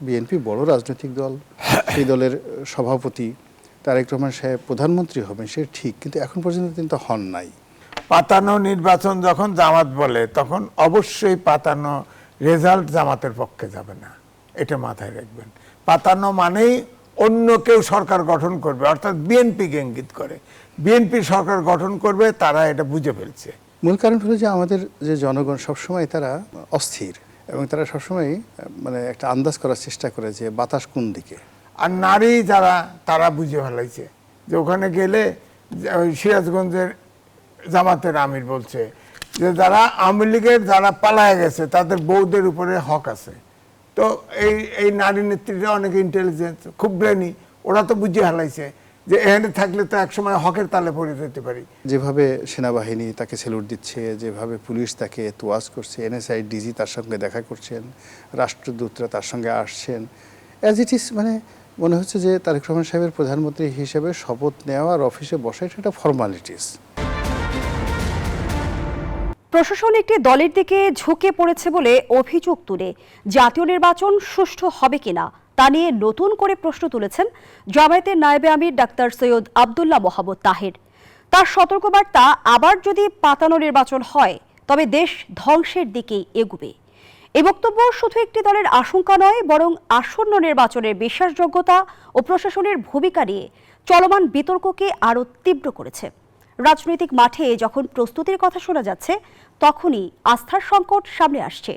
BNP বড় রাজনৈতিক দল, সেই দলের সভাপতি তারেক রহমান সাহেব প্রধানমন্ত্রী হবেন সে ঠিক, কিন্তু এখন পর্যন্ত কিন্তু হন নাই। পাতানো নির্বাচন যখন জামাত বলে তখন অবশ্যই পাতানো রেজাল্ট জামাতের পক্ষে যাবে না, এটা মাথায় রাখবেন। পাতানো মানেই অন্য কেউ সরকার গঠন করবে, অর্থাৎ বিএনপিকে ইঙ্গিত করে। বিএনপি সরকার গঠন করবে, তারা এটা বুঝে ফেলছে। মূল কারণ হলো যে আমাদের যে জনগণ সবসময় তারা অস্থির এবং তারা সবসময় মানে একটা আন্দাজ করার চেষ্টা করে যে বাতাস কোন দিকে। আর নারী যারা, তারা বুঝে ফেলাইছে যে ওখানে গেলে ওই সিরাজগঞ্জের জামাতের আমির বলছে যে যারা আওয়ামী লীগের যারা পালায় গেছে তাদের বউদের উপরে হক আছে। তো এই নারী নেত্রীরা অনেক ইন্টেলিজেন্স, খুব ব্রেনি, ওরা তো বুঝে ফেলাইছে যে এখানে থাকলে তো একসময় হকের তালে পড়ে যেতে পারি। যেভাবে সেনাবাহিনী তাকে স্যালুট দিচ্ছে, যেভাবে পুলিশ তাকে তোয়াজ করছে, এনএসআই ডিজি তার সঙ্গে দেখা করছেন, রাষ্ট্রদূতরা তার সঙ্গে আসছেন, অ্যাজ ইট ইজ, মানে মনে হচ্ছে যে তারেক রহমান সাহেবের প্রধানমন্ত্রী হিসেবে শপথ নেওয়া আর অফিসে বসা এটা একটা ফর্মালিটিস। প্রশাসন একটি দলের দিকে ঝুঁকে পড়েছে বলে অভিযোগ তুলে জাতীয় নির্বাচন সুষ্ঠু হবে কিনা তা নিয়ে নতুন করে প্রশ্ন তুলেছেন জামায়াতের নায়েবে আমির ডাক্তার সৈয়দ আব্দুল্লাহ মোহাম্মদ তাহের। তার সতর্কবার্তা, আবার যদি পাতানো নির্বাচন হয় তবে দেশ ধ্বংসের দিকেই এগুবে। এই বক্তব্য শুধু একটি দলের আশঙ্কা নয়, বরং আসন্ন নির্বাচনের বিশ্বাসযোগ্যতা ও প্রশাসনের ভূমিকা নিয়ে চলমান বিতর্ককে আরও তীব্র করেছে। রাজনৈতিক মাঠে যখন প্রস্তুতির কথা শোনা যাচ্ছে তখনই আস্থার সংকট সামনে আসছে।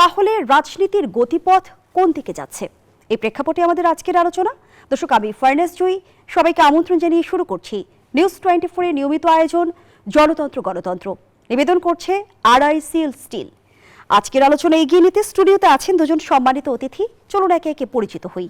তাহলে রাজনীতির গতিপথ কোন দিকে যাচ্ছে? এই প্রেক্ষাপটে আমাদের আজকের আলোচনা। দর্শক, আমি ফার্নেস জুই, সবাইকে আমন্ত্রণ জানিয়ে শুরু করছি নিউজ 24 এর নিয়মিত আয়োজন জনতন্ত্র গণতন্ত্র। নিবেদন করছে RICL স্টিল। আজকের আলোচনা এগিয়ে নিতে স্টুডিওতে আছেন দুজন সম্মানিত অতিথি। চলুন একে একে পরিচিত হই।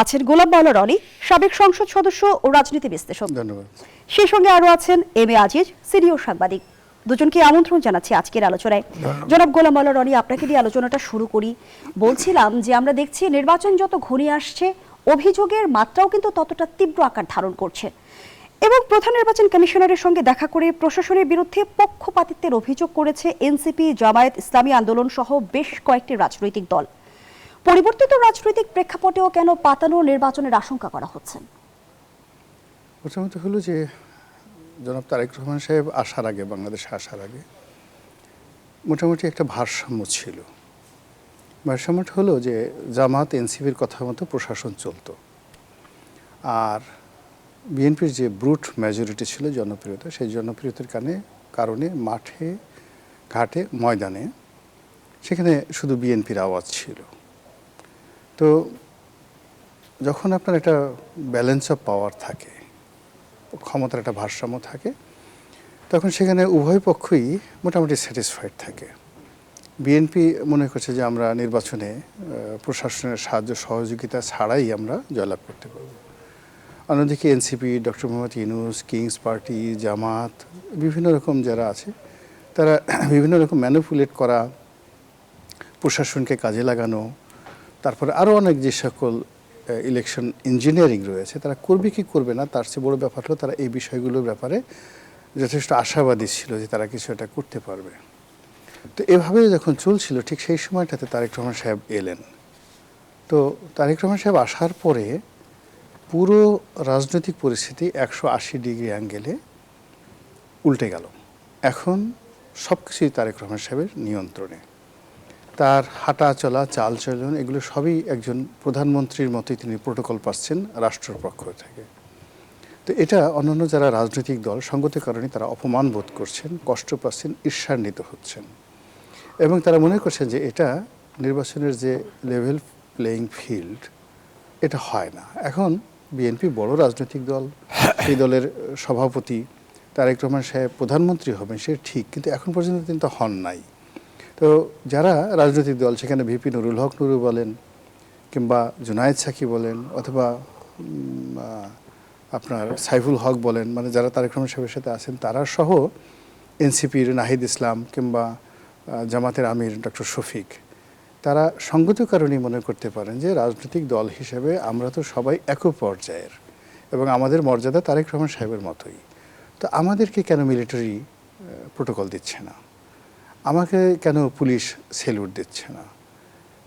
আছেন গোলাম মাওলা রনি, সাবেক সংসদ সদস্য ও রাজনীতি বিশ্লেষক। ধন্যবাদ। সেই সঙ্গে আরো আছেন MA আজিজ, সিনিয়র সাংবাদিক। দুজনকে আমন্ত্রণ জানাচ্ছি আজকের আলোচনায়। জনাব গোলাম মাওলা রনি, আপনাকে দিয়ে আলোচনাটা শুরু করি। বলছিলাম যে আমরা দেখছি নির্বাচন যত ঘনিয়ে আসছে অভিযোগের মাত্রাও কিন্তু ততটা তীব্র আকার ধারণ করছে এবং প্রধান নির্বাচন কমিশনারের সঙ্গে দেখা করে প্রশাসনের বিরুদ্ধে পক্ষপাতিত্বের অভিযোগ করেছে এনসিপি, জামায়াত ইসলামী আন্দোলন সহ বেশ কয়েকটি রাজনৈতিক দল। পরিবর্তিত রাজনৈতিক প্রেক্ষাপটেও কেন পাতানো নির্বাচনের আশঙ্কা করা হচ্ছে? প্রথমত হলো যে জনাব তারেক রহমান সাহেব আসার আগে, বাংলাদেশে আসার আগে মোটামুটি একটা ভারসাম্য ছিল। ভারসাম্যটা হলো যে জামাত এনসিপির কথা মতো প্রশাসন চলত, আর বিএনপির যে ব্রুট মেজরিটি ছিল, জনপ্রিয়তা, সেই জনপ্রিয়তার কারণে মাঠে ঘাটে ময়দানে সেখানে শুধু বিএনপির আওয়াজ ছিল। তো যখন আপনার একটা ব্যালেন্স অফ পাওয়ার থাকে, ক্ষমতার একটা ভারসাম্য থাকে, তখন সেখানে উভয় পক্ষই মোটামুটি স্যাটিসফাইড থাকে। বিএনপি মনে করছে যে আমরা নির্বাচনে প্রশাসনের সাহায্য সহযোগিতা ছাড়াই আমরা জয়লাভ করতে পারব। অন্যদিকে NCP, doctor Muhammad Yunus, kings party, Jamaat, বিভিন্ন রকম যারা আছে তারা বিভিন্ন রকম ম্যানিপুলেট করা, প্রশাসনকে কাজে লাগানো, তারপরে আরও অনেক যে সকল ইলেকশন ইঞ্জিনিয়ারিং রয়েছে তারা করবে কি করবে না, তার চেয়ে বড় ব্যাপার হলো তারা এই বিষয়গুলোর ব্যাপারে যথেষ্ট আশাবাদী ছিল যে তারা কিছু এটা করতে পারবে। তো এভাবে যখন চলছিল ঠিক সেই সময়টাতে তারেক রহমান সাহেব এলেন। তো তারেক রহমান সাহেব আসার পরে পুরো রাজনৈতিক পরিস্থিতি 180 ডিগ্রি অ্যাঙ্গেলে উল্টে গেল। এখন সব কিছুই তারেক রহমান সাহেবের নিয়ন্ত্রণে। তার হাঁটা চলা, চাল চলন, এগুলো সবই একজন প্রধানমন্ত্রীর মতোই তিনি প্রোটোকল পাচ্ছেন রাষ্ট্রের পক্ষ থেকে। তো এটা অন্যান্য যারা রাজনৈতিক দল সঙ্গত কারণে তারা অপমান বোধ করছেন, কষ্ট পাচ্ছেন, ঈর্ষান্বিত হচ্ছেন এবং তারা মনে করছেন যে এটা নির্বাচনের যে লেভেল প্লেয়িং ফিল্ড, এটা হয় না। এখন বিএনপি বড় রাজনৈতিক দল, সেই দলের সভাপতি তারেক রহমান সাহেব প্রধানমন্ত্রী হবেন সে ঠিক, কিন্তু এখন পর্যন্ত কিন্তু হন নাই। তো যারা রাজনৈতিক দল, সেখানে ভিপি নুরুল হক নুরু বলেন কিংবা জুনায়েদ সাকি বলেন অথবা আপনার সাইফুল হক বলেন, মানে যারা তারেক রহমান সাহেবের সাথে আছেন তারা সহ এনসিপির নাহিদ ইসলাম কিংবা জামাতের আমির ডক্টর শফিক, তারা সঙ্গত কারণেই মনে করতে পারেন যে রাজনৈতিক দল হিসেবে আমরা তো সবাই একই পর্যায়ের এবং আমাদের মর্যাদা তারেক রহমান সাহেবের মতোই। তো আমাদেরকে কেন মিলিটারি প্রোটোকল দিচ্ছে না, আমাকে কেন পুলিশ সেলুট দিচ্ছে না,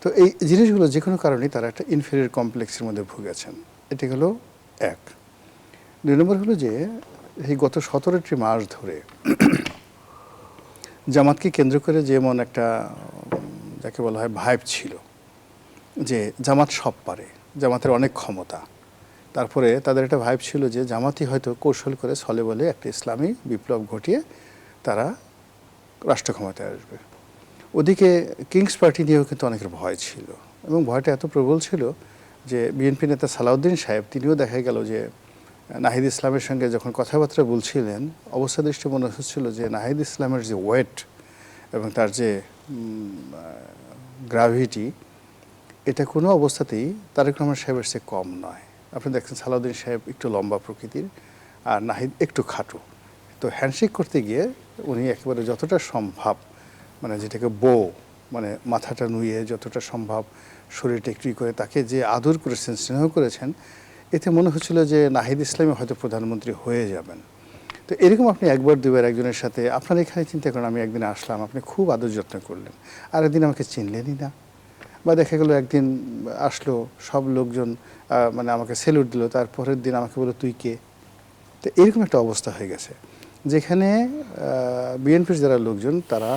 তো এই জিনিসগুলো যে কোনো কারণেই তারা একটা ইনফেরিয়র কমপ্লেক্সের মধ্যে ভুগেছেন। এটি হলো এক। 2 নম্বর হলো যে এই গত 17টি মাস ধরে জামাতকে কেন্দ্র করে যেমন একটা যাকে বলা হয় ভাইব ছিল যে জামাত সব পারে, জামাতের অনেক ক্ষমতা, তারপরে তাদের একটা ভাইব ছিল যে জামাতই হয়তো কৌশল করে ছলে বলে একটা ইসলামী বিপ্লব ঘটিয়ে তারা রাষ্ট্র ক্ষমতায় আসবে। ওদিকে কিংস পার্টি নিয়েও কিন্তু অনেকের ভয় ছিল, এবং ভয়টা এত প্রবল ছিল যে বিএনপি নেতা সালাউদ্দিন সাহেব তিনিও দেখা গেল যে নাহিদ ইসলামের সঙ্গে যখন কথাবার্তা বলছিলেন অবস্থা দৃষ্টি মনে হচ্ছিল যে নাহিদ ইসলামের যে ওয়েট এবং তার যে গ্রাভিটি, এটা কোনো অবস্থাতেই তারেক রহমান সাহেবের চেয়ে কম নয়। আপনি দেখছেন সালাউদ্দিন সাহেব একটু লম্বা প্রকৃতির আর নাহিদ একটু খাটো, তো হ্যান্ডশেক করতে গিয়ে উনি একেবারে যতটা সম্ভব মানে যেটাকে মানে মাথাটা নুয়ে যতটা সম্ভব শরীরটা একটু করে তাকে যে আদর করেছেন, স্নেহ করেছেন, এতে মনে হচ্ছিল যে নাহিদ ইসলামী হয়তো প্রধানমন্ত্রী হয়ে যাবেন। তো এরকম আপনি একবার দুবার একজনের সাথে আপনার এখানে চিন্তা করেন, আমি একদিন আসলাম, আপনি খুব আদর যত্ন করলেন, আর একদিন আমাকে চিনলেনই না, বা দেখা গেল একদিন আসলো সব লোকজন মানে আমাকে সেলুট দিল, তারপরের দিন আমাকে বললো তুই কে। তো এরকম একটা অবস্থা হয়ে গেছে যেখানে বিএনপির যারা লোকজন তারা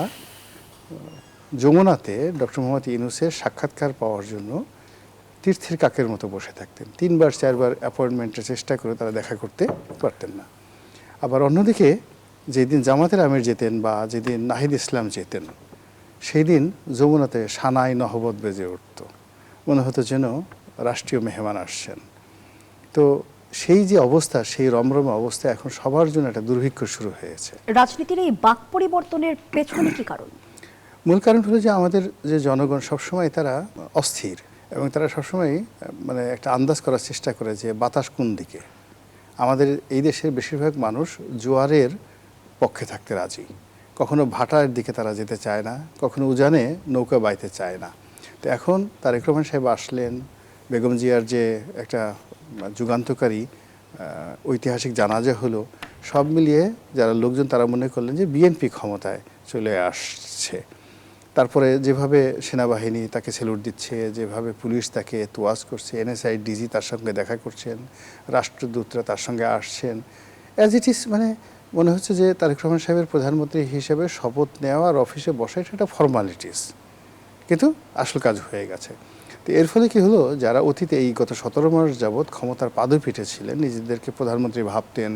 যমুনাতে ডক্টর মোহাম্মদ ইউনূসের সাক্ষাৎকার পাওয়ার জন্য তীর্থের কাকের মতো বসে থাকতেন। 3বার 4বার অ্যাপয়েন্টমেন্টের চেষ্টা করে তারা দেখা করতে পারতেন না। আবার অন্যদিকে যেদিন জামাতের আমির যেতেন বা যেদিন নাহিদ ইসলাম যেতেন, সেই দিন যমুনাতে সানাই নহবত বেজে উঠত, মনে হতো যেন রাষ্ট্রীয় মেহমান আসছেন। তো সেই যে অবস্থা, সেই রমরমে অবস্থা এখন সবার জন্য একটা দুর্ভিক্ষ শুরু হয়েছে। রাজনীতির এই বাক পরিবর্তনের পেছনে কি কারণ? মূল কারণ হলো যে আমাদের যে জনগণ সবসময় তারা অস্থির, এবং তারা সবসময় মানে একটা আন্দাজ করার চেষ্টা করে যে বাতাস কোন দিকে। আমাদের এই দেশের বেশিরভাগ মানুষ জোয়ারের পক্ষে থাকতে রাজি, কখনো ভাটার দিকে তারা যেতে চায় না, কখনো উজানে নৌকা বাইতে চায় না। তো এখন তারেক রহমান সাহেব আসলেন, বেগম জিয়ার যে একটা যুগান্তকারী ঐতিহাসিক জানাজা হলো, সব মিলিয়ে যারা লোকজন তারা মনে করলেন যে বিএনপি ক্ষমতায় চলে আসছে। তারপরে যেভাবে সেনাবাহিনী তাকে সেলুট দিচ্ছে, যেভাবে পুলিশ তাকে তোয়াজ করছে, এনএসআই ডিজি তার সঙ্গে দেখা করছেন, রাষ্ট্রদূতরা তার সঙ্গে আসছেন, অ্যাজ ইট ইজ মানে মনে হচ্ছে যে তারেক রহমান সাহেবের প্রধানমন্ত্রী হিসেবে শপথ নেওয়া আর অফিসে বসা এটা একটা ফর্মালিটিস, কিন্তু আসল কাজ হয়ে গেছে। তো এর ফলে কি হলো, যারা অতীতে এই গত 17 মাস যাবৎ ক্ষমতার পাদপীঠে ছিলেন, নিজেদেরকে প্রধানমন্ত্রী ভাবতেন,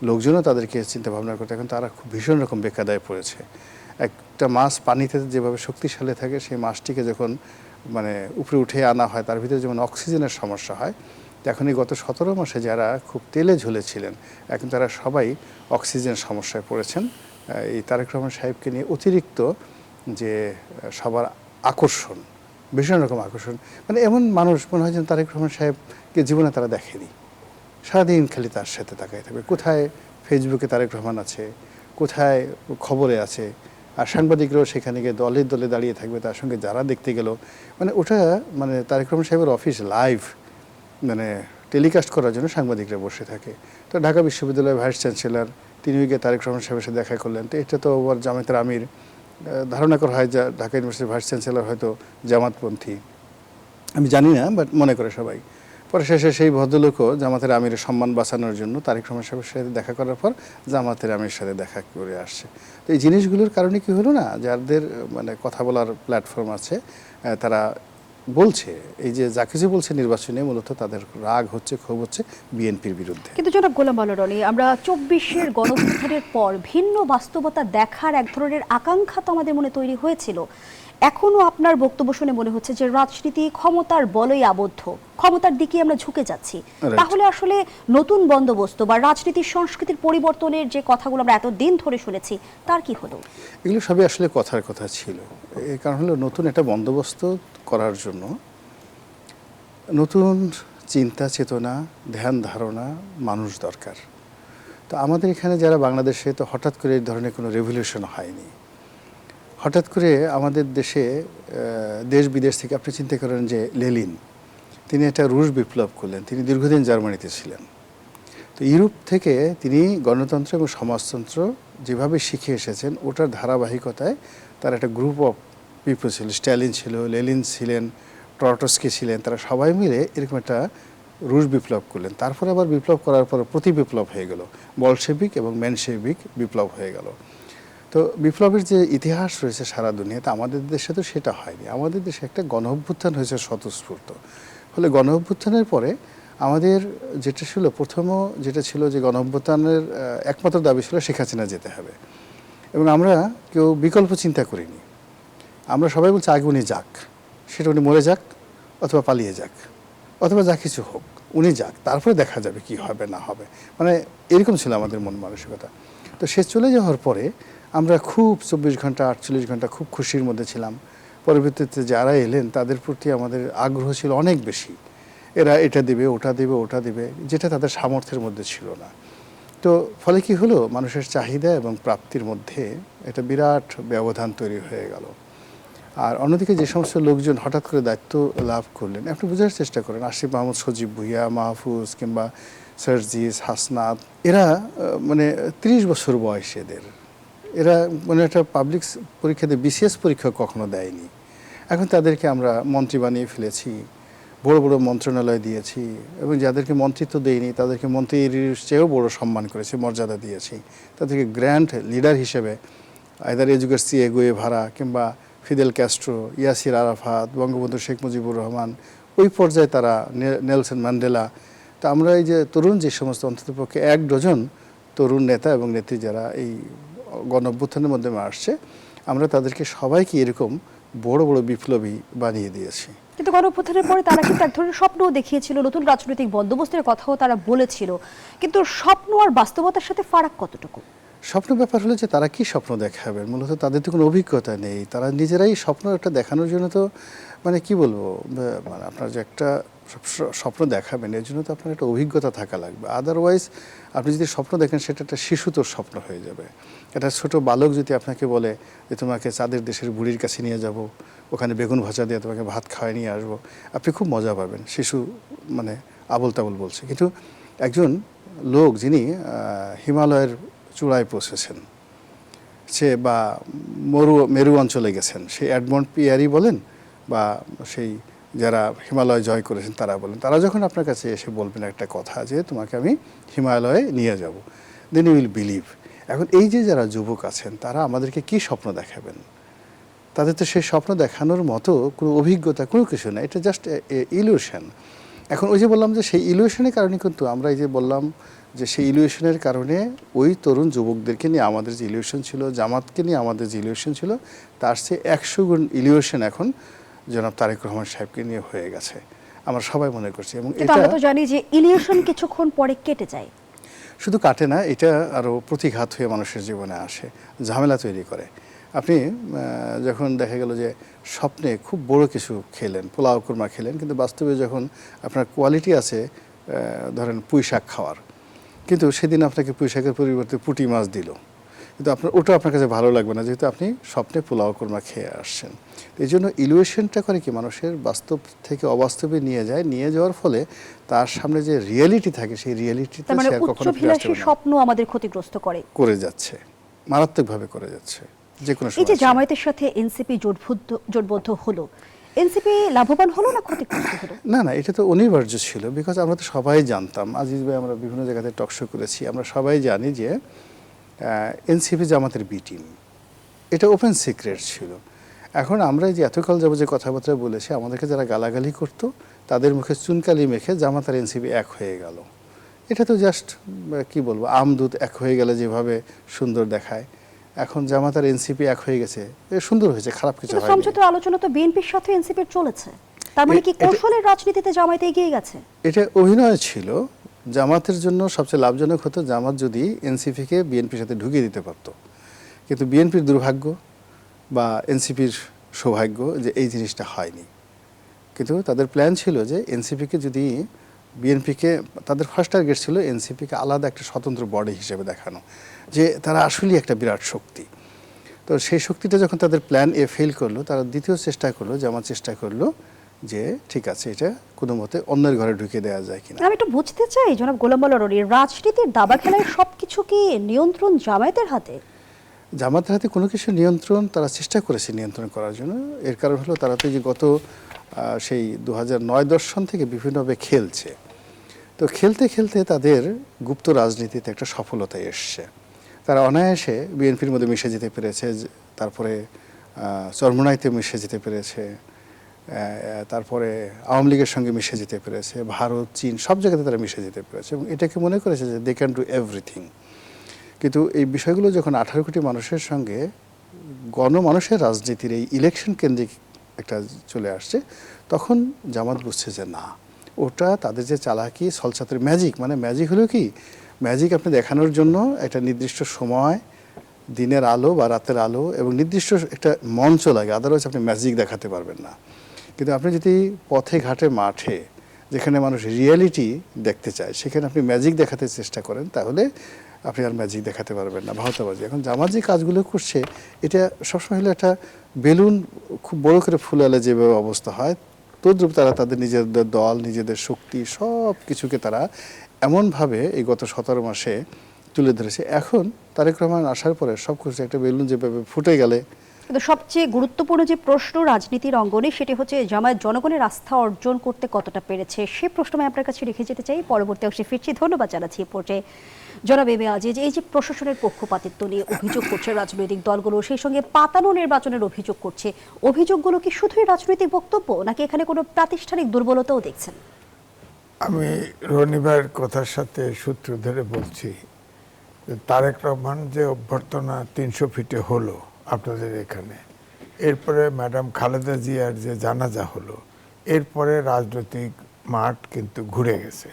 লোকজনও তাদেরকে চিন্তা ভাবনা করতে, এখন তারা খুব ভীষণ রকম বেকায়দায় পড়েছে। একটা মাছ পানিতে যেভাবে শক্তিশালী থাকে, সেই মাছটিকে যখন মানে উপরে উঠে আনা হয় তার ভিতরে যেমন অক্সিজেনের সমস্যা হয়, এখন এই গত 17 মাসে যারা খুব তেলে ঝুলেছিলেন এখন তারা সবাই অক্সিজেন সমস্যায় পড়েছেন। এই তারেক রহমান সাহেবকে নিয়ে অতিরিক্ত যে সবার আকর্ষণ, ভীষণ রকম আকর্ষণ, মানে এমন মানুষ মনে হয় যেন তারেক রহমান সাহেবকে জীবনে তারা দেখেনি, সারাদিন খালি তার সাথে তাকাই থাকবে। কোথায় ফেসবুকে তারেক রহমান আছে, কোথায় খবরে আছে, আর সাংবাদিকরাও সেখানে গিয়ে দলে দলে দাঁড়িয়ে থাকবে তার সঙ্গে যারা দেখতে গেল, মানে ওটা মানে তারেক রহমান সাহেবের অফিস লাইভ মানে টেলিকাস্ট করার জন্য সাংবাদিকরা বসে থাকে। তো ঢাকা বিশ্ববিদ্যালয়ের ভাইস চ্যান্সেলর তিনিও গিয়ে তারেক রহমান সাহেবের সাথে দেখা করলেন। তো এটা তো আবার জামাতের আমির, ধারণা করা হয় যে ঢাকা ইউনিভার্সিটির ভাইস চ্যান্সেলর হয়তো জামাতপন্থী, আমি জানি না, বাট মনে করে সবাই। পরে শেষে সেই ভদ্রলোকও জামাতের আমিরের সম্মান বাঁচানোর জন্য তারেক রহমান সাহেবের সাথে দেখা করার পর জামাতের আমিরের সাথে দেখা করে আসছে। তো এই জিনিসগুলোর কারণে কি হলো না, যাদের মানে কথা বলার প্ল্যাটফর্ম আছে তারা বলছে এই যে যা কিছু বলছে নির্বাচনে মূলত তাদের রাগ হচ্ছে, ক্ষোভ হচ্ছে বিএনপির বিরুদ্ধে। কিন্তু জনাব গোলাম মাওলা রনি, আমরা 24-এর গণঅভ্যুত্থানের পর ভিন্ন বাস্তবতা দেখার এক ধরনের আকাঙ্ক্ষা তো আমাদের মনে তৈরি হয়েছিল। এখনো আপনার বক্তব্য শুনে মনে হচ্ছে যে রাজনীতি ক্ষমতার বলয় আবদ্ধ, ক্ষমতার দিকে আমরা ঝুঁকে যাচ্ছি। তাহলে আসলে নতুন বন্দোবস্ত বা রাজনীতির সংস্কৃতির পরিবর্তনের যে কথাগুলো আমরা এতদিন ধরে শুনেছি তার কি হলো? এগুলো সবই আসলে কথার কথা ছিল। এই কারণ হলো নতুন একটা বন্দোবস্ত করার জন্য নতুন চিন্তা চেতনা, ধ্যান ধারণা মানুষ দরকার। তো আমাদের এখানে যারা বাংলাদেশে, তো হঠাৎ করে এই ধরনের কোনো রেভলিউশন হয়নি। হঠাৎ করে আমাদের দেশে দেশ বিদেশ থেকে আপনি চিন্তা করেন যে লেনিন, তিনি একটা রুশ বিপ্লব করলেন, তিনি দীর্ঘদিন জার্মানিতে ছিলেন। তো ইউরোপ থেকে তিনি গণতন্ত্র এবং সমাজতন্ত্র যেভাবে শিখে এসেছেন ওটার ধারাবাহিকতায় তার একটা গ্রুপ অফ পিপো ছিল, স্ট্যালিন ছিল, লেনিন ছিলেন, ট্রটস্কি ছিলেন, তারা সবাই মিলে এরকম একটা রুশ বিপ্লব করলেন। তারপরে আবার বিপ্লব করার পর প্রতি বিপ্লব হয়ে গেল, বলশেভিক এবং মেনশেভিক বিপ্লব হয়ে গেল। তো বিপ্লবের যে ইতিহাস রয়েছে সারা দুনিয়াতে, আমাদের দেশে তো সেটা হয়নি। আমাদের দেশে একটা গণ অভ্যুত্থান হয়েছে স্বতঃস্ফূর্ত। ফলে গণ অভ্যুত্থানের পরে আমাদের যেটা ছিল, প্রথমও যেটা ছিল যে গণ অভ্যুত্থানের একমাত্র দাবি ছিল শেখ হাসিনা যেতে হবে, এবং আমরা কেউ বিকল্প চিন্তা করিনি। আমরা সবাই বলছি আগে উনি যাক, সেটা উনি মরে যাক অথবা পালিয়ে যাক অথবা যা কিছু হোক, উনি যাক, তারপরে দেখা যাবে কি হবে না হবে, মানে এরকম ছিল আমাদের মন মানসিকতা। তো সে চলে যাওয়ার পরে আমরা খুব 24 ঘন্টা 48 ঘন্টা খুব খুশির মধ্যে ছিলাম। পরবর্তীতে যারা এলেন তাদের প্রতি আমাদের আগ্রহ ছিল অনেক বেশি। এরা এটা দেবে, ওটা দেবে, ওটা দেবে, যেটা তাদের সামর্থ্যের মধ্যে ছিল না। তো ফলে কি হলো, মানুষের চাহিদা এবং প্রাপ্তির মধ্যে একটা বিরাট ব্যবধান তৈরি হয়ে গেল। আর অন্যদিকে যে সমস্ত লোকজন হঠাৎ করে দায়িত্ব লাভ করলেন, আপনি বোঝার চেষ্টা করেন, আসিফ মাহমুদ, সজীব ভুইয়া, মাহফুজ কিংবা সার্জিস, হাসনাত, এরা মানে 30 বছর বয়স এরা মানে একটা পাবলিক পরীক্ষাতে বিসিএস পরীক্ষা কখনো দেয়নি। এখন তাদেরকে আমরা মন্ত্রী বানিয়ে ফেলেছি, বড় বড় মন্ত্রণালয় দিয়েছি, এবং যাদেরকে মন্ত্রিত্ব দেয়নি তাদেরকে মন্ত্রীর চেয়েও বড় সম্মান করেছি, মর্যাদা দিয়েছি। তাদেরকে গ্র্যান্ড লিডার হিসেবে আইদার এজুকের সি গুয়েভারা কিংবা ফিদেল ক্যাস্ট্রো, ইয়াসির আরাফাত, বঙ্গবন্ধু শেখ মুজিবুর রহমান, ওই পর্যায়ে তারা, নেলসন ম্যান্ডেলা। তো আমরা এই যে তরুণ যে সমস্ত অন্ততপক্ষে 1 ডজন তরুণ নেতা এবং নেত্রী যারা এই গণ অভ্যুত্থানের মধ্যে আসছে, আমরা তাদেরকে সবাইকে এরকম বড় বড় বিপ্লবী বানিয়ে দিয়েছি। কিন্তু গণ অভ্যুত্থানের পরে তারা কিন্তু এক ধরনের স্বপ্নও দেখিয়েছিল, নতুন রাজনৈতিক বন্দোবস্তের কথাও তারা বলেছিল, কিন্তু স্বপ্ন আর বাস্তবতার সাথে ফারাক কতটুকু? স্বপ্ন ব্যাপার হলো যে তারা কি স্বপ্ন দেখাবেন, মূলত তাদের তো কোনো অভিজ্ঞতা নেই। তারা নিজেরাই স্বপ্ন একটা দেখানোর জন্য তো মানে কি বলবো, মানে আপনার যে একটা স্বপ্ন দেখাবেন এর জন্য তো আপনার একটা অভিজ্ঞতা থাকা লাগবে। আদারওয়াইজ আপনি যদি স্বপ্ন দেখেন সেটা একটা শিশুতোর স্বপ্ন হয়ে যাবে। একটা ছোট বালক যদি আপনাকে বলে যে তোমাকে চাঁদের দেশের বুড়ির কাছে নিয়ে যাব, ওখানে বেগুন ভাজা দিয়ে তোমাকে ভাত খাওয়াই নিয়ে আসবো, আপনি খুব মজা পাবেন। শিশু মানে আবল তাবল বলছে। কিন্তু একজন লোক যিনি হিমালয়ের চূড়ায় পৌঁছেছেন, সে বা মেরু অঞ্চলে গেছেন, সেই এডমন্ড পিয়ারি বলেন বা সেই যারা হিমালয় জয় করেছেন তারা বলেন, তারা যখন আপনার কাছে এসে বলবেন একটা কথা যে তোমাকে আমি হিমালয়ে নিয়ে যাব, দেন ইউ উইল বিলিভ। এখন এই যে যারা যুবক আছেন তারা আমাদেরকে কি স্বপ্ন দেখাবেন? তাদের তো সেই স্বপ্ন দেখানোর মতো কোনো অভিজ্ঞতা কোনো কিছু না, এটা জাস্ট ইলিউশন। এখন ওই যে বললাম যে সেই ইলিউশনের কারণে কিন্তু আমরা এই যে বললাম যে সেই ইলিউশনের কারণে ওই তরুণ যুবকদেরকে নিয়ে আমাদের যে ইলিউশন ছিল, জামাতকে নিয়ে আমাদের যে ইলিউশন ছিল, তার চেয়ে 100 গুণ ইলিউশন এখন জনাব তারেক রহমান সাহেবকে নিয়ে হয়ে গেছে, আমরা সবাই মনে করছি। এবং এটা আমরা তো জানি যে ইলিউশন কিছুক্ষণ পরে কেটে যায়। শুধু কাটে না, এটা আরও প্রতিঘাত হয়ে মানুষের জীবনে আসে, ঝামেলা তৈরি করে। আপনি যখন দেখা গেল যে স্বপ্নে খুব বড় কিছু খেলেন, পোলাও কুরমা খেলেন, কিন্তু বাস্তবে যখন আপনার কোয়ালিটি আছে ধরেন পুঁই শাক খাওয়ার, কিন্তু সেদিন আপনাকে পুঁই শাকের পরিবর্তে পুঁটি মাছ দিল, কিন্তু ওটা আপনার কাছে ভালো লাগবে না, যেহেতু আপনি স্বপ্নে পোলাও কুরমা খেয়ে আসছেন। এই জন্য ইলিউশনটা করে কি মানুষের বাস্তব থেকে অবাস্তবে নিয়ে যায়, নিয়ে যাওয়ার ফলে তার সামনে যে রিয়েলিটি থাকে সেই রিয়েলিটিতে মানে সে আর কখনো ফিরে আসতে উচ্চভিলাষী পারে না। স্বপ্ন আমাদের ক্ষতিগ্রস্ত করে যাচ্ছে, মারাত্মকভাবে করে যাচ্ছে যে কোনো এই যে সময়। জামায়াতের সাথে এনসিপি জোটবদ্ধ হলো, এনসিপি লাভবান হলো না ক্ষতিগ্রস্ত হলো? না, এটা তো অনিবার্য ছিল, বিকজ আমরা তো সবাই জানতাম, আজিজ ভাই আমরা বিভিন্ন জায়গাতে টকশো করেছি, আমরা সবাই জানি যে এনসিপি জামাতের বি টিম, এটা ওপেন সিক্রেট ছিল। এখন আমরা যে এতকাল যাবো যে কথাবার্তা বলেছি, আমাদেরকে যারা গালাগালি করতো তাদের মুখে চুনকালি মেখে জামাত আর এনসিপি এক হয়ে গেল। এটা তো জাস্ট কি বলবো, আমদুধ এক হয়ে গেলে যেভাবে সুন্দর দেখায়, এখন জামাত আর এনসিপি এক হয়ে গেছে, সুন্দর হয়েছে, খারাপ কিছু হয়নি। সমঝোতার আলোচনা তো বিএনপির সাথে এনসিপির চলেছে, তার মানে কি কৌশলের রাজনীতিতে জামায়াত এগিয়ে গেছে? এটা অভিনয় ছিল। জামাতের জন্য সবচেয়ে লাভজনক হতো জামাত যদি এনসিপিকে বিএনপির সাথে ঢুকিয়ে দিতে পারত, কিন্তু বিএনপির দুর্ভাগ্য বা এনসিপির সৌভাগ্য যে এই জিনিসটা হয়নি। কিন্তু তাদের প্ল্যান ছিল যে এনসিপিকে যদি বিএনপিকে, তাদের ফার্স্ট টার্গেট ছিল এনসিপিকে আলাদা একটা স্বতন্ত্র বডি হিসেবে দেখানো, যে তারা আসলেই একটা বিরাট শক্তি। তো সেই শক্তিটা যখন তাদের প্ল্যান এ ফেল করলো, তারা দ্বিতীয় চেষ্টা করলো, জামাত চেষ্টা করলো যে ঠিক আছে এটা কোনো মতে অন্যের ঘরে ঢুকিয়ে দেওয়া যায় কিনা। আমি একটু বুঝতে চাই জনাব গোলাম মোল্লা রনি, রাজনীতির দাবা খেলায় সবকিছু কি নিয়ন্ত্রণ জামায়াতের হাতে? জামাতের হাতে কোনো কিছু নিয়ন্ত্রণ তারা চেষ্টা করেছে নিয়ন্ত্রণ করার জন্য। এর কারণ হলো তারা তো যে গত সেই 2009-10 সন থেকে বিভিন্নভাবে খেলছে। তো খেলতে খেলতে তাদের গুপ্ত রাজনীতিতে একটা সফলতায় এসছে। তারা অনায়াসে বিএনপির মধ্যে মিশে যেতে পেরেছে, তারপরে চরমোনাইতে মিশে যেতে পেরেছে, তারপরে আওয়ামী লীগের সঙ্গে মিশে যেতে পেরেছে, ভারত, চীন সব জায়গাতে তারা মিশে যেতে পেরেছে এবং এটাকে মনে করেছে যে দে ক্যান ডু এভরিথিং। কিন্তু এই বিষয়গুলো যখন 18 কোটি মানুষের সঙ্গে গণমানুষের রাজনীতির এই ইলেকশন কেন্দ্রিক একটা চলে আসছে, তখন জামাত বুঝছে যে না, ওটা তাদের যে চালাকি সলসাতের ম্যাজিক, মানে ম্যাজিক হলো কি, ম্যাজিক আপনি দেখানোর জন্য একটা নির্দিষ্ট সময়, দিনের আলো বা রাতের আলো এবং নির্দিষ্ট একটা মঞ্চ লাগে, আদারওয়াইজ আপনি ম্যাজিক দেখাতে পারবেন না। কিন্তু আপনি যদি পথে ঘাটে মাঠে যেখানে মানুষ রিয়েলিটি দেখতে চায় সেখানে আপনি ম্যাজিক দেখাতে চেষ্টা করেন, তাহলে আপনি আর ম্যাজিক দেখাতে পারবেন না, ভাওতাবাজি। এখন জামাত যে কাজগুলো করছে এটা সবসময় হলো একটা বেলুন খুব বড় করে ফুলালে যেভাবে অবস্থা হয়, তদ্রূপ তারা তাদের নিজেদের দল, নিজেদের শক্তি সব কিছুকে তারা এমনভাবে এই গত 17 মাসে তুলে ধরেছে। এখন তারেক রহমান আসার পরে সব কিছু একটা বেলুন যেভাবে ফুটে গেলে। কিন্তু সবচেয়ে গুরুত্বপূর্ণ যে প্রশ্ন রাজনীতির অঙ্গনে সেটি হচ্ছে জামায়াত জনগণের আস্থা অর্জন করতে কতটা পেরেছে, সে প্রশ্ন আমি আপনার কাছে রেখে যেতে চাই। পরবর্তী অংশে ফিরছি। ধন্যবাদ জানাচ্ছি এ পর্যায়ে জনাব এম এ আজিজ। এই যে প্রশাসনের পক্ষপাতিত্ব নিয়ে অভিযোগ করছে রাজনৈতিক দলগুলো, সেই সঙ্গে পাতানো নির্বাচনের অভিযোগ করছে, অভিযোগগুলো কি শুধুই রাজনৈতিক বক্তব্য নাকি এখানে কোনো প্রাতিষ্ঠানিক দুর্বলতাও দেখছেন? আমি রনিবার কথার সাথে সূত্র ধরে বলছি, তারেক রহমান যে অভ্যর্থনা 300 ফিটে হলো আপনাদের এখানে, এরপরে ম্যাডাম খালেদা জিয়ার যে জানাজা হলো, এরপরে রাজনৈতিক মাঠ কিন্তু ঘুরে গেছে।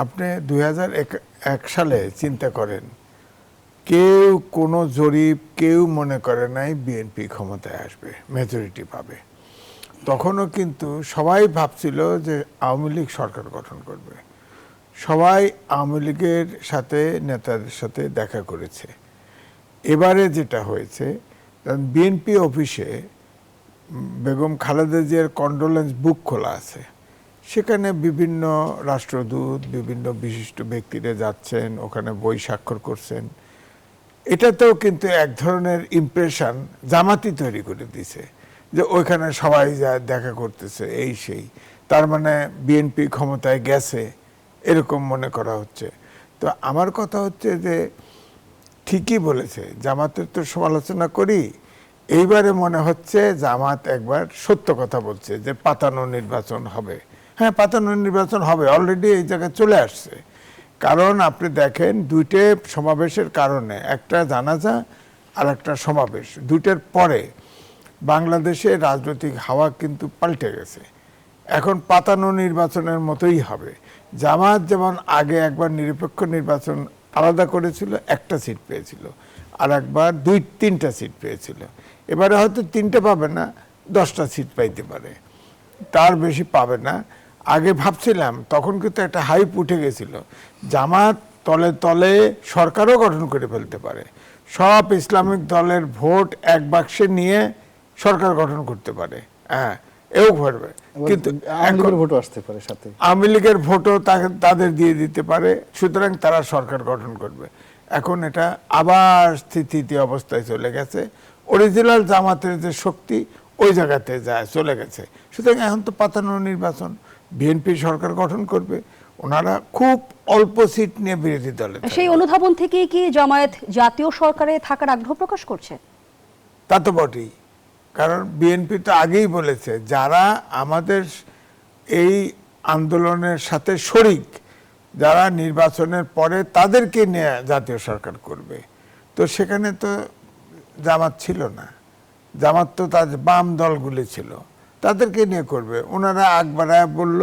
আপনি 2001 সালে চিন্তা করেন, কেউ কোনো জরিপ কেউ মনে করে নাই বিএনপি ক্ষমতায় আসবে, মেজরিটি পাবে। তখনও কিন্তু সবাই ভাবছিল যে আওয়ামী লীগ সরকার গঠন করবে, সবাই আওয়ামী লীগের সাথে নেতাদের সাথে দেখা করেছে। এবারে যেটা হয়েছে, বিএনপি অফিসে বেগম খালেদা জিয়ার কন্ডোলেন্স বুক খোলা আছে, সেখানে বিভিন্ন রাষ্ট্রদূত, বিভিন্ন বিশিষ্ট ব্যক্তিরা যাচ্ছেন, ওখানে বই স্বাক্ষর করছেন। এটাতেও কিন্তু এক ধরনের ইমপ্রেশন জামাতি তৈরি করে দিছে যে ওইখানে সবাই যায় দেখা করতেছে, এই সেই, তার মানে বিএনপি ক্ষমতায় গেছে এরকম মনে করা হচ্ছে। তো আমার কথা হচ্ছে যে ঠিকই বলেছে, জামাতের তো সমালোচনা করি, এইবারে মনে হচ্ছে জামাত একবার সত্য কথা বলছে যে পাতানো নির্বাচন হবে। হ্যাঁ, পাতানো নির্বাচন হবে, অলরেডি এই জায়গায় চলে আসছে। কারণ আপনি দেখেন দুইটা সমাবেশের কারণে, একটা জানাজা আর একটা সমাবেশ, দুইটার পরে বাংলাদেশে রাজনৈতিক হাওয়া কিন্তু পাল্টে গেছে। এখন পাতানো নির্বাচনের মতোই হবে। জামাত যেমন আগে একবার নিরপেক্ষ নির্বাচন আলাদা করেছিল, একটা সিট পেয়েছিল, আর একবার 2-3টা সিট পেয়েছিল। এবারে হয়তো 3টে পাবে না, 10টা সিট পাইতে পারে, তার বেশি পাবে না। আগে ভাবছিলাম, তখন কিন্তু একটা হাইপ উঠে গেছিল, জামাত তলে তলে সরকারও গঠন করে ফেলতে পারে, সব ইসলামিক দলের ভোট এক বাক্সে নিয়ে সরকার গঠন করতে পারে। হ্যাঁ, এও ঘটবে, কিন্তু ভোটও আসতে পারে সাথে, আওয়ামী লীগের ভোটও তাদের দিয়ে দিতে পারে, সুতরাং তারা সরকার গঠন করবে। এখন এটা আবার স্থিতি অবস্থায় চলে গেছে, অরিজিনাল জামাতের যে শক্তি ওই জায়গাতে যায়, চলে গেছে। সুতরাং এখন তো পাতানো নির্বাচন, বিএনপি সরকার গঠন করবে, ওনারা খুব অল্প সিট নিয়ে বিরোধী দলে। সেই অনুধাবন থেকেই কি জামায়াত জাতীয় সরকারে থাকার আগ্রহ প্রকাশ করছে? তা তো বটেই, কারণ বিএনপি তো আগেই বলেছে যারা আমাদের এই আন্দোলনের সাথে শরিক, যারা নির্বাচনের পরে তাদেরকে নিয়ে জাতীয় সরকার করবে। তো সেখানে তো জামাত ছিল না, জামাত তো তার বাম দলগুলি ছিল, তাদেরকে নিয়ে করবে। ওনারা আগ বাড়ায় বলল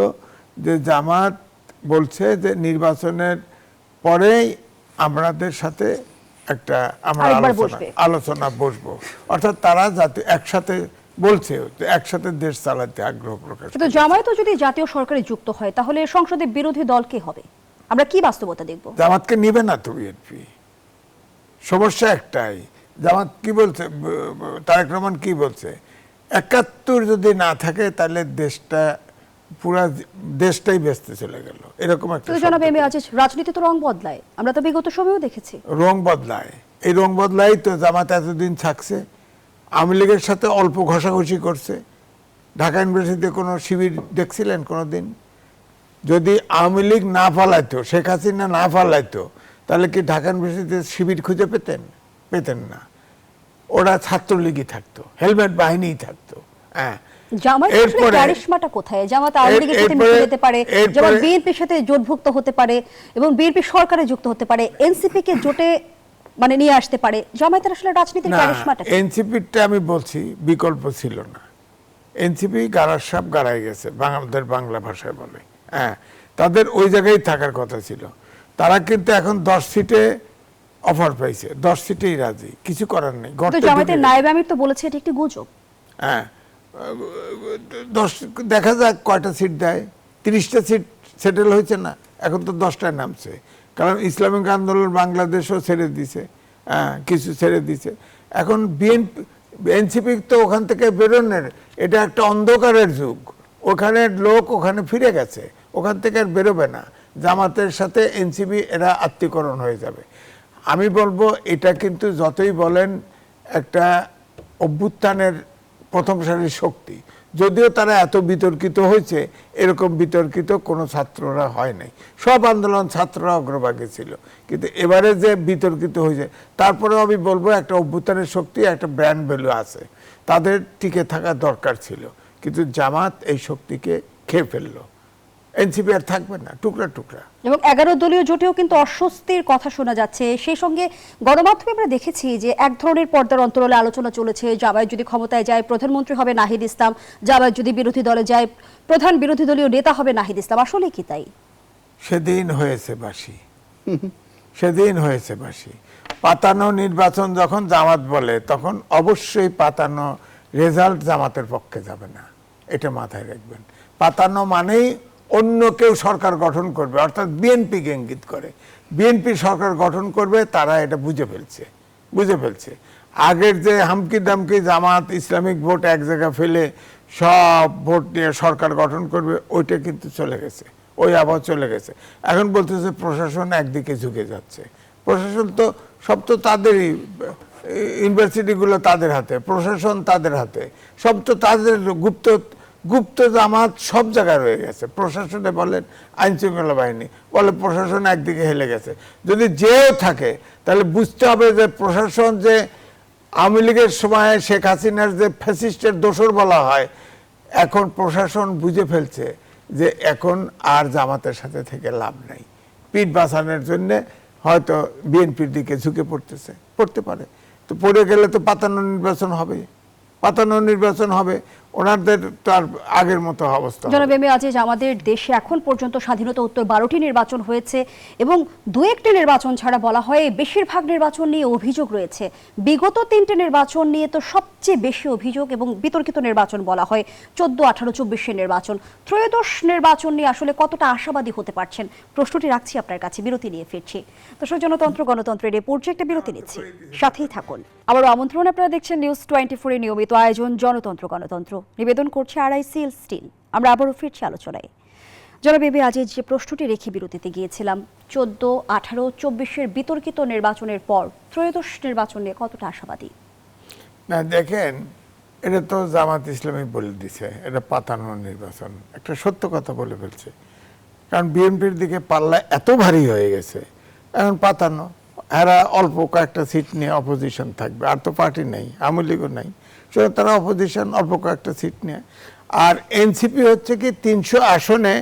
যে জামাত বলছে যে নির্বাচনের পরেই আমাদের সাথে একটা আমরা আলোচনা বসবো, অর্থাৎ তারা যাতে একসাথে বলছে একসাথে দেশ চালাতে আগ্রহ প্রকাশ। কিন্তু জামায়াতও যদি জাতীয় সরকারে যুক্ত হয় তাহলে সংসদে বিরোধী দল কে হবে? আমরা কি বাস্তবতা দেখব? জামাতকে নিবে না তো বিএনপি। সমস্যা একটাই, জামাত কি বলছে, তারেক রহমান কি বলছে, ৭১ যদি না থাকে তাহলে দেশটা পুরা দেশটাই ব্যস্ত চলে গেল, এরকম একটা। জনাব এম এ আজিজ, রাজনীতি তো রং বদলায়, আমরা তো বিগত সময়েও দেখেছি। রং বদলায়, এই রং বদলাই তো জামাত এতদিন থাকছে, আওয়ামী লীগের সাথে অল্প ঘষাঘষি করছে। ঢাকা ইউনিভার্সিটিতে কোনো শিবির দেখছিলেন কোনো দিন? যদি আওয়ামী লীগ না পালাইতো, শেখ হাসিনা না পালাইতো, তাহলে কি ঢাকা ইউনিভার্সিটিতে শিবির খুঁজে পেতেন না। ওরা ছাত্রলীগই থাকতো, হেলমেট বাহিনীই থাকতো। হ্যাঁ, জামায়াতের আসলে এরপরে- কারিশমাটা কোথায়? জামাত আওয়ামী লীগের সাথে মিশে যেতে পারে, জামাত বিএনপির সাথে জোটভুক্ত হতে পারে এবং বিএনপি সরকারে যুক্ত হতে পারে, এনসিপি কে জোটে মানে নিয়ে আসতে পারে। জামায়াতের আসলে রাজনীতির না, কারিশমাটা কি? এনসিপিটা আমি বলছি বিকল্প ছিল না। এনসিপি গাড়ার সাপ গাড়াই গেছে, বাংলাদেশ বাংলা ভাষায় বলে। হ্যাঁ, তাদের ওই জায়গায় থাকার কথা ছিল। তারা কিন্তু এখন 10 সিটে অফার পাইছে, 10 সিটেই রাজি, কিছু করার নেই। তো গর্তে জামায়াতের ঢুকে- নায়েব আমির তো বলেছে এটা একটি গুজব। হ্যাঁ, 10 দেখা যাক কয়টা সিট দেয়। 30টা সিট সেটেল হয়েছে না, এখন তো 10টায় নামছে। কারণ ইসলামিক আন্দোলন বাংলাদেশও ছেড়ে দিছে, হ্যাঁ, কিছু ছেড়ে দিছে। এখন এনসিপি তো ওখান থেকে বেরোনোর, এটা একটা অন্ধকারের যুগ। ওখানে লোক ওখানে ফিরে গেছে, ওখান থেকে আর বেরোবে না। জামাতের সাথে এনসিপি এরা আত্মীকরণ হয়ে যাবে। আমি বলবো এটা কিন্তু যতই বলেন একটা অভ্যুত্থানের প্রথম সারির শক্তি, যদিও তারা এত বিতর্কিত হয়েছে, এরকম বিতর্কিত কোনো ছাত্ররা হয় নাই। সব আন্দোলন ছাত্ররা অগ্রভাগে ছিল, কিন্তু এবারে যে বিতর্কিত হয়েছে, তারপরেও আমি বলবো একটা অভ্যুত্থানের শক্তি, একটা ব্র্যান্ড ভ্যালু আছে, তাদের টিকে থাকা দরকার ছিল। কিন্তু জামাত এই শক্তিকে খেয়ে ফেললো। এনসিপি আর থাকবে না, টুকরা টুকরা। এবং 11 দলীয় জোটেও কিন্তু অস্বস্তির কথা শোনা যাচ্ছে। সেই সঙ্গে গণমাধ্যমে আমরা দেখেছি যে এক ধরনের পর্দার অন্তরালে আলোচনা চলেছে, জামায়াত যদি ক্ষমতায় যায় প্রধানমন্ত্রী হবে নাহিদ ইসলাম, জামায়াত যদি বিরোধী দলে যায় প্রধান বিরোধী দলীয় নেতা হবে নাহিদ ইসলাম। আসলে কি তাই? সেদিন হয়েছে বাসি, সেদিন হয়েছে বাসি। পাতানো নির্বাচন যখন জামাত বলে, তখন অবশ্যই পাতানো রেজাল্ট জামাতের পক্ষে যাবে না, এটা মাথায় রাখবেন। পাতানো মানেই অন্য কেউ সরকার গঠন করবে, অর্থাৎ বিএনপিকে ইঙ্গিত করে। বিএনপি সরকার গঠন করবে, তারা এটা বুঝে ফেলছে। আগের যে হামকি দামকি জামাত ইসলামিক ভোট এক জায়গা ফেলে সব ভোট নিয়ে সরকার গঠন করবে, ওইটা কিন্তু চলে গেছে, ওই আবার চলে গেছে। এখন বলতেছে প্রশাসন একদিকে ঝুঁকে যাচ্ছে। প্রশাসন তো সব তো তাদেরই, ইউনিভার্সিটিগুলো তাদের হাতে, প্রশাসন তাদের হাতে, সব তো তাদের। গুপ্ত জামাত সব জায়গায় রয়ে গেছে। প্রশাসনে বলেন, আইন শৃঙ্খলা বাহিনী বলে, প্রশাসন একদিকে হেলে গেছে। যদি যেও থাকে তাহলে বুঝতে হবে যে প্রশাসন যে আওয়ামী লীগের সময় শেখ হাসিনার যে ফ্যাসিস্টের দোসর বলা হয়, এখন প্রশাসন বুঝে ফেলছে যে এখন আর জামাতের সাথে থেকে লাভ নাই। পিঠ বাঁচানোর জন্য হয়তো বিএনপির দিকে ঝুঁকে পড়তে পারে। তো পড়ে গেলে তো পাতানো নির্বাচন হবে, ওনাদের তো আর আগের মতো অবস্থা হবে না। জনাব এম এ আজিজ, আমাদের দেশে এখন পর্যন্ত স্বাধীনতা উত্তর 12টি নির্বাচন হয়েছে এবং 2-1টি নির্বাচন ছাড়া বলা হয় বেশিরভাগ নির্বাচন নিয়ে অভিযোগ রয়েছে। বিগত 3টে নির্বাচন নিয়ে তো সবচেয়ে বেশি অভিযোগ এবং বিতর্কিত নির্বাচন বলা হয় 14, 18, 24-এর নির্বাচন। ত্রয়োদশ নির্বাচন নিয়ে আসলে কতটা আশাবাদী হতে পারছেন? প্রশ্নটি রাখছি আপনার কাছে, বিরতি নিয়ে ফিরছি। দর্শক, জনতন্ত্র গণতন্ত্রের এই পর্যায়ে একটা বিরতি নিচ্ছি, সাথেই থাকুন। আবারও আমন্ত্রণ, আপনারা দেখছেন নিউজ 24-এর নিয়মিত আয়োজন জনতন্ত্র গণতন্ত্র। নিবেদন করছে RICL স্টিল। আমরা আবারও ফিরছি আলোচনায়। জনাব এম এ আজিজ, যে প্রশ্নটি রেখে বিরতিতে গিয়েছিলাম, 14, 18, 24-এর বিতর্কিত নির্বাচনের পর ত্রয়োদশ নির্বাচন নিয়ে কতটা আশাবাদী? না দেখেন, এটা তো জামাত ইসলামী বলে দিছে এটা পাতানো নির্বাচন, একটা সত্য কথা বলে ফেলছে। কারণ বিএনপির দিকে পাল্লা এত ভারী হয়ে গেছে, এখন পাতানো। এরা অল্প কয়েকটা সিট নিয়ে অপোজিশন থাকবে, আর তো পার্টি নেই, আওয়ামী লীগও নাই, সেটা তারা অপোজিশন অল্প কয়েকটা সিট নিয়ে। আর এনসিপি হচ্ছে কি 300 আসনে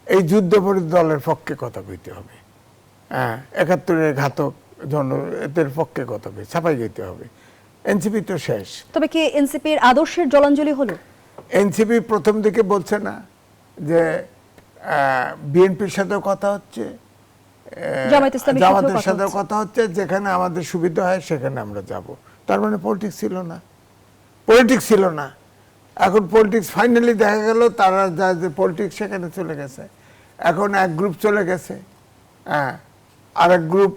এই যুদ্ধপরিত দলের পক্ষে কথা কইতে হবে। হ্যাঁ, 71-এর ঘাতক এদের পক্ষে কথা কই ছাপাই গইতে হবে। এনসিপি তো শেষ। তবে কি এনসিপির আদর্শের জলাঞ্জলি হলো? এনসিপি প্রথম দিকে বলছে না যে বিএনপির সাথেও কথা হচ্ছে, জামাতের সাথেও কথা হচ্ছে, যেখানে আমাদের সুবিধা হয় সেখানে আমরা যাব। তার মানে পলিটিক্স ছিল না। এখন পলিটিক্স ফাইনালি দেখা গেল, তারা যা যে পলিটিক্স সেখানে চলে গেছে। এখন এক গ্রুপ চলে গেছে, হ্যাঁ, আর এক গ্রুপ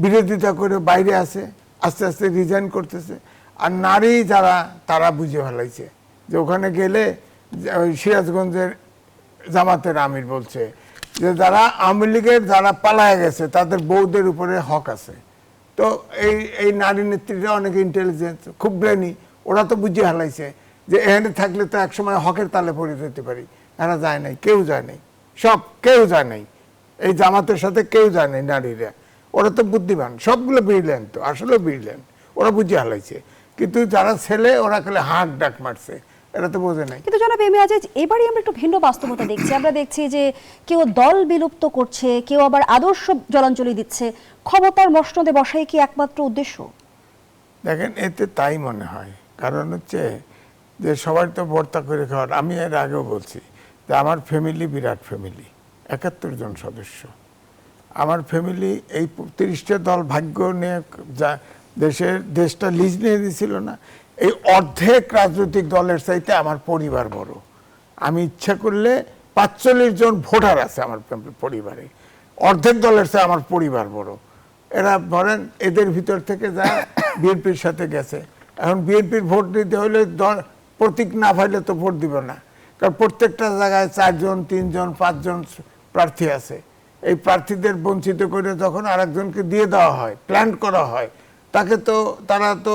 বিরোধিতা করে বাইরে আছে, আস্তে আস্তে রিজাইন করতেছে। আর নারী যারা, তারা বুঝে ফেলাইছে যে ওখানে গেলে, সিরাজগঞ্জের জামাতের আমির বলছে যে যারা আওয়ামী লীগের যারা পালায় গেছে তাদের বউদের উপরে হক আছে, তো এই নারী নেত্রীরা অনেক ইন্টেলিজেন্স, খুব ব্রেনি, ওরা তো বুঝিয়ে হালাইছে যে এখানে থাকলে তো একসময় হকের তালে পড়ে যেতে পারি। এরা যায় নাই, কেউ যায় নাই, কেউ যায় নাই, এই জামাতের সাথে কেউ যায় নাই নারীরা। ওরা তো বুদ্ধিমান, সবগুলো ব্রিলিয়ান্ট, তো আসলে ব্রিলিয়ান্ট, ওরা বুঝিয়ে হালাইছে। কিন্তু যারা ছেলে ওরা খালি হাঁক ডাক মারছে, এরা তো বোঝে নাই। কিন্তু জনাব এম এ আজিজ, এবারই আমরা একটু ভিন্ন বাস্তবতা দেখছি। আমরা দেখছি যে কেউ দল বিলুপ্ত করছে, কেউ আবার আদর্শ জলাঞ্জলি দিচ্ছে। ক্ষমতার মসনদে বসাই কি একমাত্র উদ্দেশ্য? দেখেন, এতে তাই মনে হয়। কারণ হচ্ছে যে সবাই তো ভর্তা করে খাওয়ার। আমি এর আগেও বলছি যে আমার ফ্যামিলি বিরাট ফ্যামিলি, 71 জন সদস্য। আমার ফ্যামিলি এই 30টা দল ভাগ্য নিয়ে যা দেশটা লিজ নিয়ে দিয়েছিল না, এই অর্ধেক রাজনৈতিক দলের চাইতে আমার পরিবার বড়। আমি ইচ্ছা করলে 45 জন ভোটার আছে আমার পরিবারে, অর্ধেক দলের চেয়ে আমার পরিবার বড়। এরা ধরেন এদের ভিতর থেকে যা বিএনপির সাথে গেছে। এখন বিএনপির ভোট দিতে হলে প্রতীক না পাইলে তো ভোট দিব না, কারণ প্রত্যেকটা জায়গায় 4 জন 3 জন 5 জন প্রার্থী আছে। এই প্রার্থীদের বঞ্চিত করে যখন আরেকজনকে দিয়ে দেওয়া হয়, প্ল্যান করা হয়, তাকে তো তারা তো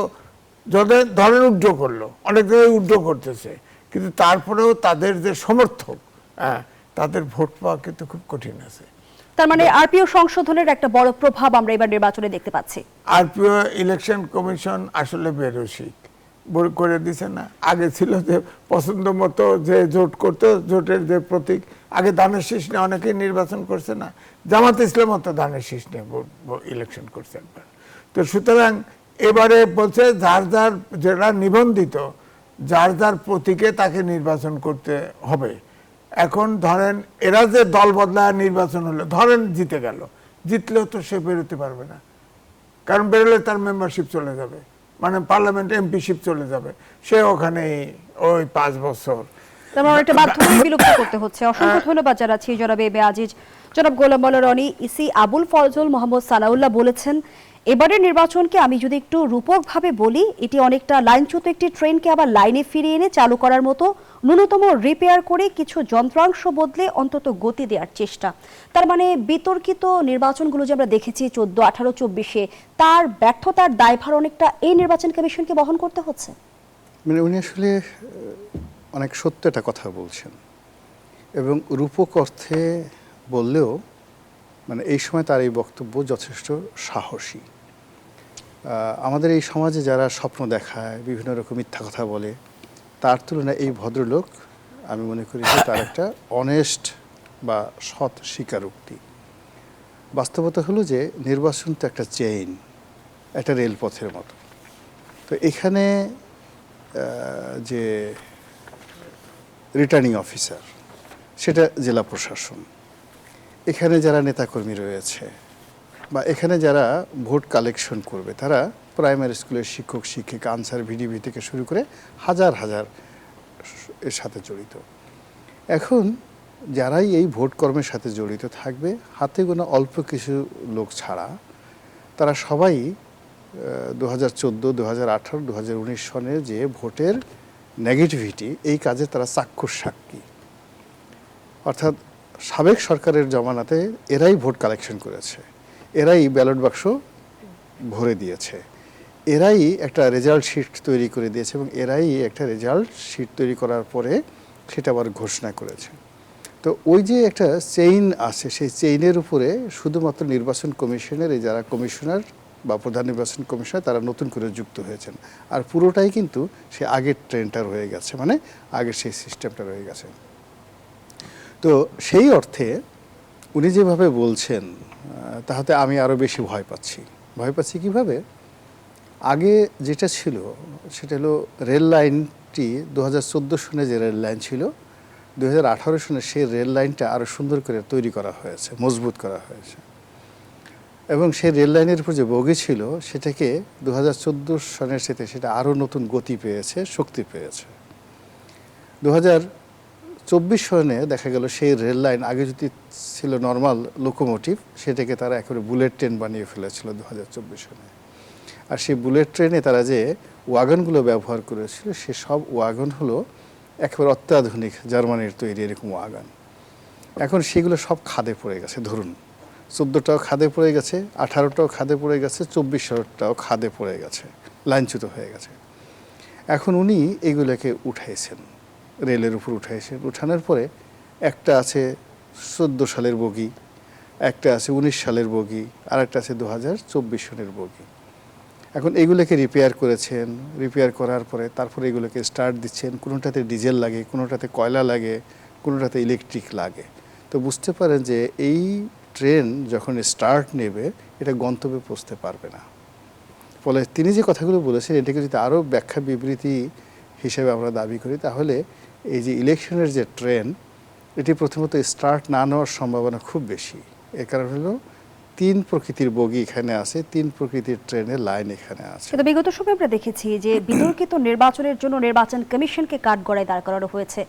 যাদের ধরেন উড্র করলো, অনেক জায়গায় উড্র করতেছে, কিন্তু তারপরেও তাদের যে সমর্থক, তাদের ভোট পাওয়া কিন্তু খুব কঠিন আছে। তার মানে আরপিও সংশোধনের একটা বড় প্রভাব আমরা এবার নির্বাচনে দেখতে পাচ্ছি। আরপিও ইলেকশন কমিশন আসলে বেরসিক করে দিছে না। আগে ছিল যে পছন্দ মতো যে জোট করতো, জোটের যে প্রতীক, আগে ধানের শীষ নিয়ে অনেকেই নির্বাচন করছে না, জামাত ইসলাম তো ধানের শীষ নিয়ে ইলেকশন করছে একবার। তো সুতরাং এবারে বলছে যার যার যারা নিবন্ধিত, যার যার প্রতীকে তাকে নির্বাচন করতে হবে। এখন ধরেন এরা যে দল বদলায় নির্বাচন হলো, ধরেন জিতে গেল, জিতলেও তো সে বেরোতে পারবে না, কারণ বেরোলে তার মেম্বারশিপ চলে যাবে, মানে পার্লামেন্ট এমপিশিপ চলে যাবে, সে ওখানে ওই 5 বছর। তার মানে একটা মাধ্যমে বিলুপ্ত করতে হচ্ছে। অসংখ্য ধন্যবাদ জানাচ্ছি জনাব এম এ আজিজ। জনাব গোলাম মোল্লা রনি, ইসি আবুল ফজল মোহাম্মদ সানাউল্লাহ বলেছেন, এবারের নির্বাচনকে আমি যদি একটু রূপকভাবে বলি, এটি অনেকটা লাইনচ্যুত একটি ট্রেনকে আবার লাইনে ফিরিয়ে এনে চালু করার মতো, ন্যূনতম রিপেয়ার করে কিছু যন্ত্রাংশ বদলে অন্তত গতি দেওয়ার চেষ্টা। তার মানে বিতর্কিত নির্বাচনগুলো যে আমরা দেখেছি 14, 18, 24-এ, তার ব্যর্থতার দায়ভার অনেকটা এই নির্বাচন কমিশনকে বহন করতে হচ্ছে। মানে উনি আসলে অনেক সত্য একটা কথা বলছেন, এবং রূপক অর্থে বললেও মানে এই সময় তার এই বক্তব্য যথেষ্ট সাহসী। আমাদের এই সমাজে যারা স্বপ্ন দেখায়, বিভিন্ন রকম মিথ্যা কথা বলে, তার তুলনায় এই ভদ্রলোক আমি মনে করি যে তার একটা অনেস্ট বা সৎ স্বীকারোক্তি। বাস্তবতা হলো যে নির্বাচন তো একটা চেইন, একটা রেলপথের মতো। তো এখানে যে রিটার্নিং অফিসার, সেটা জেলা প্রশাসন, এখানে যারা নেতাকর্মী রয়েছে বা এখানে যারা ভোট কালেকশন করবে, তারা প্রাইমারি স্কুলের শিক্ষক শিক্ষিকা, আনসার ভিডিবি থেকে শুরু করে হাজার হাজার এর সাথে জড়িত। এখন যারাই এই ভোট কর্মের সাথে জড়িত থাকবে, হাতে গোনা অল্প কিছু লোক ছাড়া, তারা সবাই 2014, 2018, 2019 সনে যে ভোটের নেগেটিভিটি, এই কাজে তারা চাক্ষুষ সাক্ষী। অর্থাৎ সাবেক সরকারের জমানাতে এরাই ভোট কালেকশন করেছে, এরাই ব্যালট বাক্স ভরে দিয়েছে, এরাই একটা রেজাল্ট শিট তৈরি করে দিয়েছে, এবং এরাই একটা রেজাল্ট শিট তৈরি করার পরে সেটা আবার ঘোষণা করেছে। তো ওই যে একটা চেইন আছে, সেই চেইনের উপরে শুধুমাত্র নির্বাচন কমিশনের এই যারা কমিশনার বা প্রধান নির্বাচন কমিশনার, তারা নতুন করে যুক্ত হয়েছেন। আর পুরোটাই কিন্তু সে আগের ট্রেনটা রয়ে গেছে, মানে আগের সেই সিস্টেমটা রয়ে গেছে। তো সেই অর্থে উনি যেভাবে বলছেন, তাহাতে আমি আরও বেশি ভয় পাচ্ছি। ভয় পাচ্ছি কীভাবে? আগে যেটা ছিল সেটা হলো রেল লাইনটি 2014 সনে যে রেল লাইন ছিল, 2018 সনে সেই রেল লাইনটা আরও সুন্দর করে তৈরি করা হয়েছে, মজবুত করা হয়েছে, এবং সেই রেল লাইনের উপর যে বগি ছিল সেটাকে 2014 সনের সাথে সেটা আরও নতুন গতি পেয়েছে, শক্তি পেয়েছে। 2024 সনে দেখা গেল সেই রেল লাইন আগে যদি ছিল নর্মাল লোকোমোটিভ, সেটাকে তারা একেবারে বুলেট ট্রেন বানিয়ে ফেলেছিল 2024 সনে। আর সেই বুলেট ট্রেনে তারা যে ওয়াগনগুলো ব্যবহার করেছিল, সে সব ওয়াগন হলো একেবারে অত্যাধুনিক জার্মানির তৈরি এরকম ওয়াগন। এখন সেগুলো সব খাদে পড়ে গেছে, ধরুন 14টাও খাদে পড়ে গেছে, 18টাও খাদে পড়ে গেছে, 24টাও খাদে পড়ে গেছে, লাইনচ্যুত হয়ে গেছে। এখন উনি এগুলোকে উঠাইছেন, রেলের উপর উঠাইছেন। উঠানোর পরে একটা আছে 14 সালের বগি, একটা আছে 19 সালের বগি, আর একটা আছে 2024 সনের বগি। এখন এগুলোকে রিপেয়ার করেছেন, রিপেয়ার করার পরে তারপরে এগুলোকে স্টার্ট দিচ্ছেন। কোনোটাতে ডিজেল লাগে, কোনোটাতে কয়লা লাগে, কোনোটাতে ইলেকট্রিক লাগে। তো বুঝতে পারেন যে এই ট্রেন যখন স্টার্ট নেবে এটা গন্তব্যে পৌঁছতে পারবে না। ফলে তিনি যে কথাগুলো বলেছেন এটাকে যদি আরও ব্যাখ্যা বিবৃতি হিসেবে আমরা দাবি করি, তাহলে এই যে ইলেকশনের যে ট্রেন, এটি প্রথমত স্টার্ট না নেওয়ার সম্ভাবনা খুব বেশি। এর কারণ হলো 3 প্রকৃতির বগি এখানে আছে, 3 প্রকৃতির ট্রেনের লাইন এখানে আছে। কিন্তু বিগত সময়ে আমরা দেখেছি যে বিতর্কিত নির্বাচনের জন্য নির্বাচন কমিশনকে কাঠগড়ায় দাঁড় করানো হয়েছে।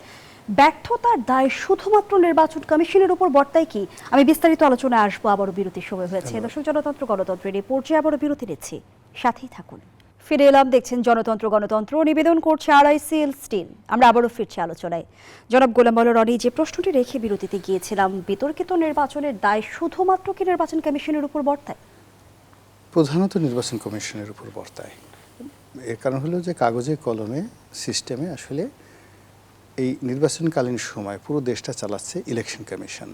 ব্যর্থতার দায় শুধুমাত্র নির্বাচন কমিশনের উপর বর্তায় কি? আমি বিস্তারিত আলোচনায় আসবো, আবারও বিরতির সময় হয়েছে। দর্শক, জনতন্ত্র গণতন্ত্রের এই পর্যায়ে আবারও বিরতি নিচ্ছি, সাথেই থাকুন। ফিরে এলাম, দেখছেন জনতন্ত্র গণতন্ত্র, নিবেদন করছে RICL স্টিল। আমরা আবারও ফিরছি আলোচনায়। জনাব গোলাম মাওলা রনি, যে প্রশ্নটি রেখে বিরতিতে গিয়েছিলাম, বিতর্কিত নির্বাচনের দায় শুধুমাত্র কি নির্বাচন কমিশনের উপর বর্তায়? প্রধানত নির্বাচন কমিশনের উপর বর্তায়। এর কারণ হলো যে কাগজে কলমে সিস্টেমে আসলে এই নির্বাচনকালীন সময় পুরো দেশটা চালাচ্ছে ইলেকশন কমিশন।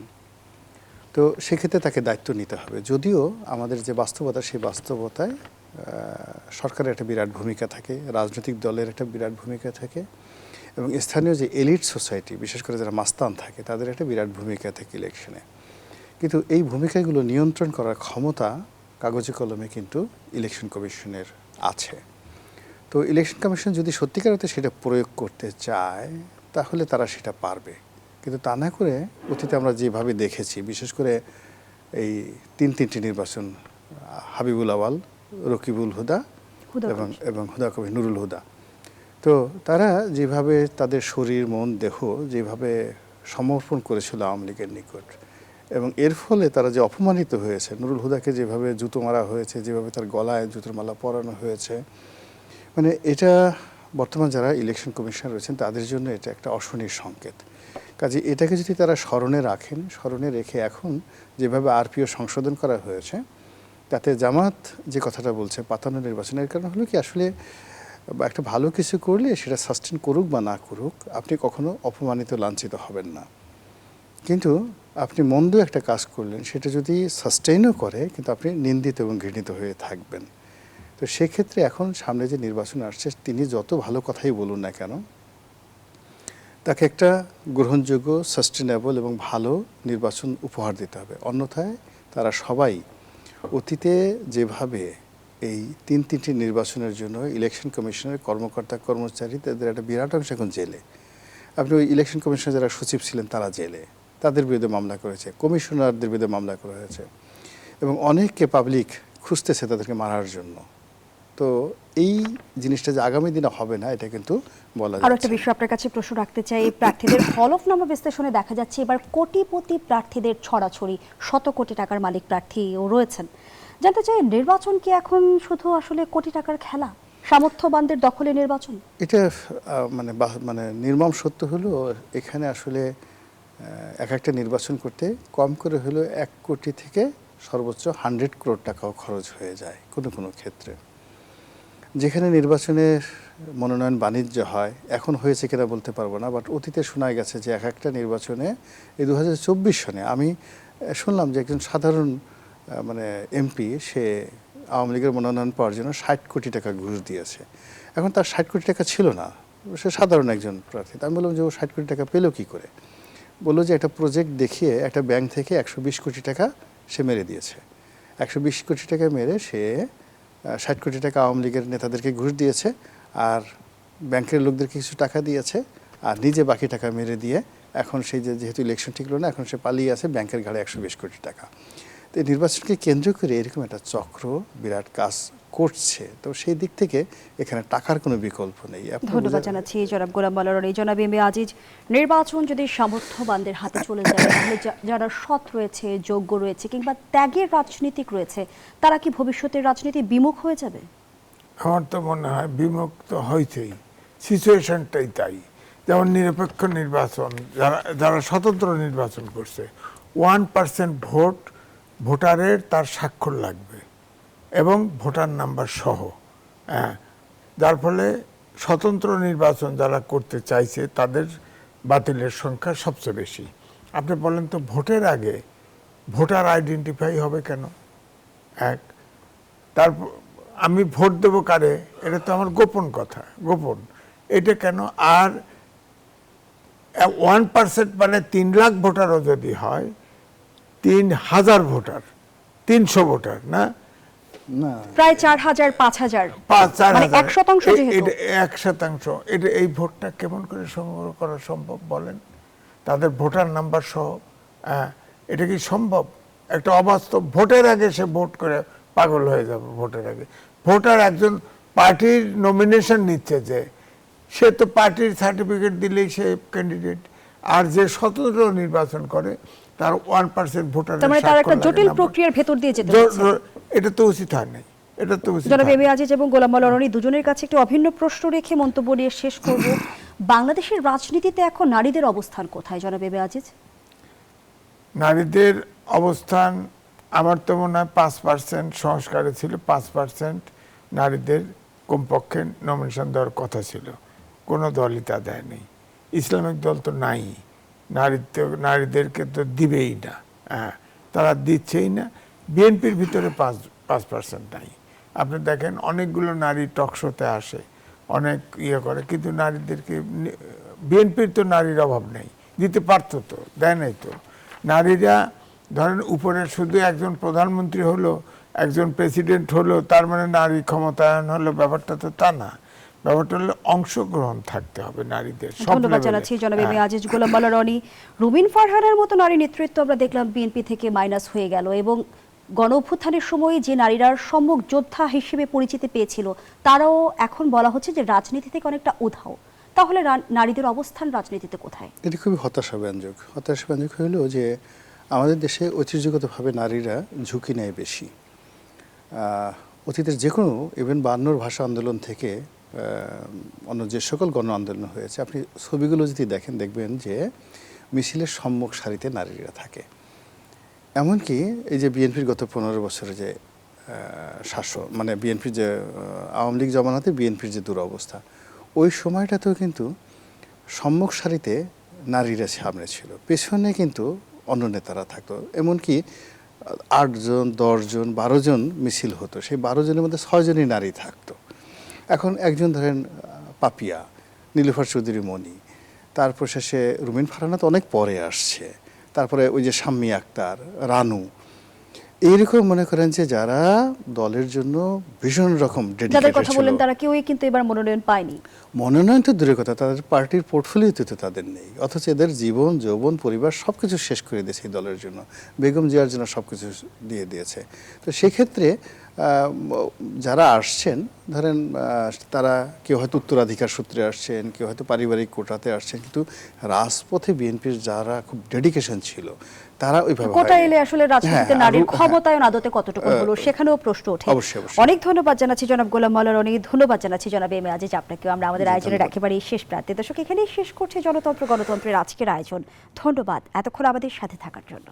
তো সেক্ষেত্রে তাকে দায়িত্ব নিতে হবে। যদিও আমাদের যে বাস্তবতা, সেই বাস্তবতায় সরকারের একটা বিরাট ভূমিকা থাকে, রাজনৈতিক দলের একটা বিরাট ভূমিকা থাকে, এবং স্থানীয় যে এলিট সোসাইটি, বিশেষ করে যারা মাস্তান থাকে, তাদের একটা বিরাট ভূমিকা থাকে ইলেকশনে। কিন্তু এই ভূমিকাগুলো নিয়ন্ত্রণ করার ক্ষমতা কাগজে কলমে কিন্তু ইলেকশন কমিশনের আছে। তো ইলেকশন কমিশন যদি সত্যিকার অর্থে সেটা প্রয়োগ করতে চায় তাহলে তারা সেটা পারবে। কিন্তু তা না করে অতীতে আমরা যেভাবে দেখেছি, বিশেষ করে এই 3টি নির্বাচন, হাবিবুল আওয়াল, রকিবুল হুদা এবং হুদা কবি নুরুল হুদা, তো তারা যেভাবে তাদের শরীর মন দেহ যেভাবে সমর্পণ করেছিল আওয়ামী লীগের নিকট, এবং এর ফলে তারা যে অপমানিত হয়েছে, নুরুল হুদাকে যেভাবে জুতো মারা হয়েছে, যেভাবে তার গলায় জুতোর মালা পরানো হয়েছে, মানে এটা বর্তমান যারা ইলেকশন কমিশনার রয়েছেন তাদের জন্য এটা একটা অশনির সংকেত। কাজে এটাকে যদি তারা স্মরণে রাখেন, স্মরণে রেখে এখন যেভাবে RPO সংশোধন করা হয়েছে, তাতে জামাত যে কথাটা বলছে পাতানো নির্বাচনের কারণ হলো কি, আসলে একটা ভালো কিছু করলে সেটা সাস্টেন করুক বা না করুক, আপনি কখনো অপমানিত লাঞ্ছিত হবেন না। কিন্তু আপনি মন্দ একটা কাজ করলেন, সেটা যদি সাস্টেইনও করে, কিন্তু আপনি নিন্দিত এবং ঘৃণিত হয়ে থাকবেন। তো সেক্ষেত্রে এখন সামনে যে নির্বাচন আসছে, তিনি যত ভালো কথাই বলুন না কেন, তাকে একটা গ্রহণযোগ্য, সাস্টেনেবল এবং ভালো নির্বাচন উপহার দিতে হবে। অন্যথায় তারা সবাই অতীতে যেভাবে এই 3টি নির্বাচনের জন্য ইলেকশন কমিশনের কর্মকর্তা কর্মচারী, তাদের একটা বিরাট অংশ এখন জেলে। আপনি ওই ইলেকশন কমিশনের যারা সচিব ছিলেন তারা জেলে, তাদের বিরুদ্ধে মামলা করেছে, কমিশনারদের বিরুদ্ধে মামলা করা হয়েছে, এবং অনেককে পাবলিক খুঁজতেছে তাদেরকে মারার জন্য। তো এই জিনিসটা যে আগামী দিনে হবে না, এটা কিন্তু বলা যায়। আর একটা বিষয় আপনার কাছে প্রশ্ন রাখতে চাই, প্রার্থীদের হলফনামা বিশ্লেষণে দেখা যাচ্ছে এবার কোটিপতি প্রার্থীদের ছড়াছড়ি, শত কোটি টাকার মালিক প্রার্থীও রয়েছেন। জানতে চাই, নির্বাচন কি এখন শুধু আসলে কোটি টাকার খেলা, সামর্থ্যবানদের দখলে নির্বাচন? এটা মানে নির্মম সত্য হলো, এখানে আসলে একটা নির্বাচন করতে কম করে হলো 1 কোটি থেকে সর্বোচ্চ 100 করোড় টাকাও খরচ হয়ে যায় কোনো কোনো ক্ষেত্রে। যেখানে নির্বাচনের মনোনয়ন বাণিজ্য হয়, এখন হয়েছে কিনা বলতে পারবো না, বাট অতীতে শোনা গেছে যে একটা নির্বাচনে এই 2024 সনে আমি শুনলাম যে একজন সাধারণ MP, সে আওয়ামী লীগের মনোনয়ন পাওয়ার জন্য 60 কোটি টাকা ঘুষ দিয়েছে। এখন তার 60 কোটি টাকা ছিল না, সে সাধারণ একজন প্রার্থী। আমি বললাম যে ও 60 কোটি টাকা পেলো কী করে? বললো যে একটা প্রজেক্ট দেখিয়ে একটা ব্যাংক থেকে 120 কোটি টাকা সে মেরে দিয়েছে। 120 কোটি টাকা মেরে সে 60 কোটি টাকা আওয়ামী লীগের নেতাদেরকে ঘুষ দিয়েছে, আর ব্যাংকের লোকদেরকে কিছু টাকা দিয়েছে, আর নিজে বাকি টাকা মেরে দিয়ে এখন সেই যেহেতু ইলেকশন ঠিক হলো না, এখন সে পালিয়ে আছে ব্যাংকের ঘাড়ে 120 কোটি টাকা। তো এই নির্বাচনকে কেন্দ্র করে এরকম একটা চক্র বিরাট কাজ করছে। তো সেই দিক থেকে এখানে টাকার কোনো বিকল্প নেই। ধন্যবাদ জানাচ্ছি জনাব গোলাম মাওলা রনি। জনাব এম এ আজিজ, নির্বাচন যদি সামর্থ্যবানদের হাতে চলে যায়, তাহলে যারা সৎ রয়েছে, যোগ্য রয়েছে, কিংবা ত্যাগের রাজনীতিক রয়েছে, তারা কি ভবিষ্যতের রাজনীতি বিমুখ হয়ে যাবে? আমার তো মনে হয় বিমুখ তো হয়েছেই, সিচুয়েশনটাই তাই। যেমন নিরপেক্ষ নির্বাচন, যারা স্বতন্ত্র নির্বাচন করছে, 1% ভোট ভোটারের তার স্বাক্ষর লাগবে এবং ভোটার নাম্বার সহ। যার ফলে স্বতন্ত্র নির্বাচন যারা করতে চাইছে তাদের বাতিলের সংখ্যা সবচেয়ে বেশি। আপনি বলেন তো ভোটের আগে ভোটার আইডেন্টিফাই হবে কেন? এক, তারপর আমি ভোট দেবো কারে, এটা তো আমার গোপন কথা, গোপন। এটা কেন? আর 1% মানে 3 লাখ ভোটারও যদি হয়, 3000 ভোটার, 300 ভোটার না, না প্রায় 4000 5000 4,000 মানে 1% যেহেতু 1%, এটা এই ভোটটা কেমন করে সংগ্রহ করা সম্ভব বলেন? তাদের ভোটার নাম্বার সহ, এটা কি সম্ভব? একটা অবাস্তব। ভোটের আগে সে ভোট করে পাগল হয়ে যাবে। ভোটের আগে ভোটার একজন পার্টির নমিনেশন নিচ্ছে, যে সে তো পার্টির সার্টিফিকেট দিলেই সে ক্যান্ডিডেট, আর যে স্বতন্ত্র নির্বাচন করে তার 1% ভোটার। তার মানে তার একটা জটিল প্রক্রিয়ার ভেতর দিয়ে যেতে হচ্ছে। এটা তো উচিত হয় নাই, এটা তো উচিত জনাব হয় এম এ আজিজ এবং গোলাম মাওলা রনি দুজনের কাছে একটি অভিন্ন প্রশ্ন রেখে মন্তব্য নিয়ে শেষ করব। বাংলাদেশের রাজনীতিতে এখন নারীদের অবস্থান কোথায় জনাব এম এ আজিজ? নারীদের অবস্থান আমার তো মনে হয় 5% সংস্কারে ছিল, 5% নারীদের কমপক্ষে নমিনেশন দেওয়ার কথা ছিল। কোনো দলই তা দেয়নি। ইসলামিক দল তো নাই, নারীদেরকে তো দিবেই না, তারা দিচ্ছেই না। বিএনপির ভিতরে 5% নাই। আপনি দেখেন অনেকগুলো নারী টকশোতে আসে, অনেক ইয়ে করে, কিন্তু নারীদেরকে বিএনপির তো নারীর অভাব নেই, দিতে পারতো তো, দেয় নাই তো। নারীরা ধরেন উপরে শুধু একজন প্রধানমন্ত্রী হলো, একজন প্রেসিডেন্ট হলো, তার মানে নারী ক্ষমতায়ন হলো, ব্যাপারটা তো তা না। ব্যাপারটা হলো অংশগ্রহণ থাকতে হবে নারীদের সব ধন্যবাদ লেভেলে। জানাচ্ছি জনাব এম এ আজিজ, গোলাম মাওলা রনি। রুমিন ফারহানের মতো নারী নেতৃত্ব আমরা দেখলাম বিএনপি থেকে মাইনাস হয়ে গেল, এবং গণ অভ্যুত্থানের সময় যে নারীরা সম্মুখ যোদ্ধা হিসেবে পরিচিতি পেয়েছিল তারাও এখন বলা হচ্ছে যে রাজনীতি থেকে অনেকটা উধাও। তাহলে নারীদের অবস্থান রাজনীতিতে কোথায়? এটি খুবই হতাশাব্যঞ্জক। হতাশাব্যঞ্জক হলো যে আমাদের দেশে ঐতিহ্যগতভাবে নারীরা ঝুঁকি নেয় বেশি। অতীতের যে কোনো ইভেন 52 ভাষা আন্দোলন থেকে অন্য যে সকল গণ আন্দোলন হয়েছে, আপনি ছবিগুলো যদি দেখেন দেখবেন যে মিছিলের সম্মুখ সারিতে নারীরা থাকে। এমনকি এই যে বিএনপির গত 15 বছরে যে শাসন, মানে বিএনপির যে আওয়ামী লীগ জমানাতে বিএনপির যে দুরবস্থা, ওই সময়টাতেও কিন্তু সম্মুখ সারিতে নারীরা সামনে ছিল, পেছনে কিন্তু অন্য নেতারা থাকতো। এমনকি 8 জন 10 জন 12 জন মিছিল হতো, সেই 12 জনের মধ্যে 6 জনই নারী থাকতো। এখন একজন ধরেন পাপিয়া, নীলুফার চৌধুরী মণি, তারপর শেষে রুমিন ফারহানা তো অনেক পরে আসছে, তারপরে ওই যে শাম্মী আক্তার, রানু, এইরকম মনে করেন যে যারা দলের জন্য ভীষণ রকম যাদের কথা ডেডিকেটেড বললেন ছিল। তারা কেউই কিন্তু এবার মনোনয়ন পায়নি। মনোনয়ন তো দূরের কথা, তাদের পার্টির পোর্টফোলিওতে তো তাদের নেই, অথচ এদের জীবন যৌবন পরিবার সব কিছু শেষ করে দিয়েছে এই দলের জন্য, বেগম জিয়ার জন্য সব কিছু দিয়ে দিয়েছে। তো সেক্ষেত্রে যারা আসছেন ধরেন তারা কেউ হয়তো উত্তরাধিকার সূত্রে আসছেন, কেউ হয়তো পারিবারিক কোটাতে আসছেন, কিন্তু রাজপথে বিএনপির যারা খুব ডেডিকেশন ছিল তারা ওইভাবে কোটা এলে আসলে রাজনীতিতে হ্যাঁ, নারীর আরো- ক্ষমতায়ন আদতে কতটুকু হলো সেখানেও প্রশ্ন ওঠে। অবশ্যই, অবশ্যই। অনেক ধন্যবাদ জানাচ্ছি জনাব গোলাম মাওলা রনি, ধন্যবাদ জানাচ্ছি জনাব এম এ আজিজ আপনাকেও। আমরা আমাদের জি, আয়োজনের ধন্যবাদ। একেবারে শেষ প্রান্তে দর্শক এখানেই শেষ করছে জনতন্ত্র গণতন্ত্রের আজকের আয়োজন। ধন্যবাদ এতক্ষণ আমাদের সাথে থাকার জন্য।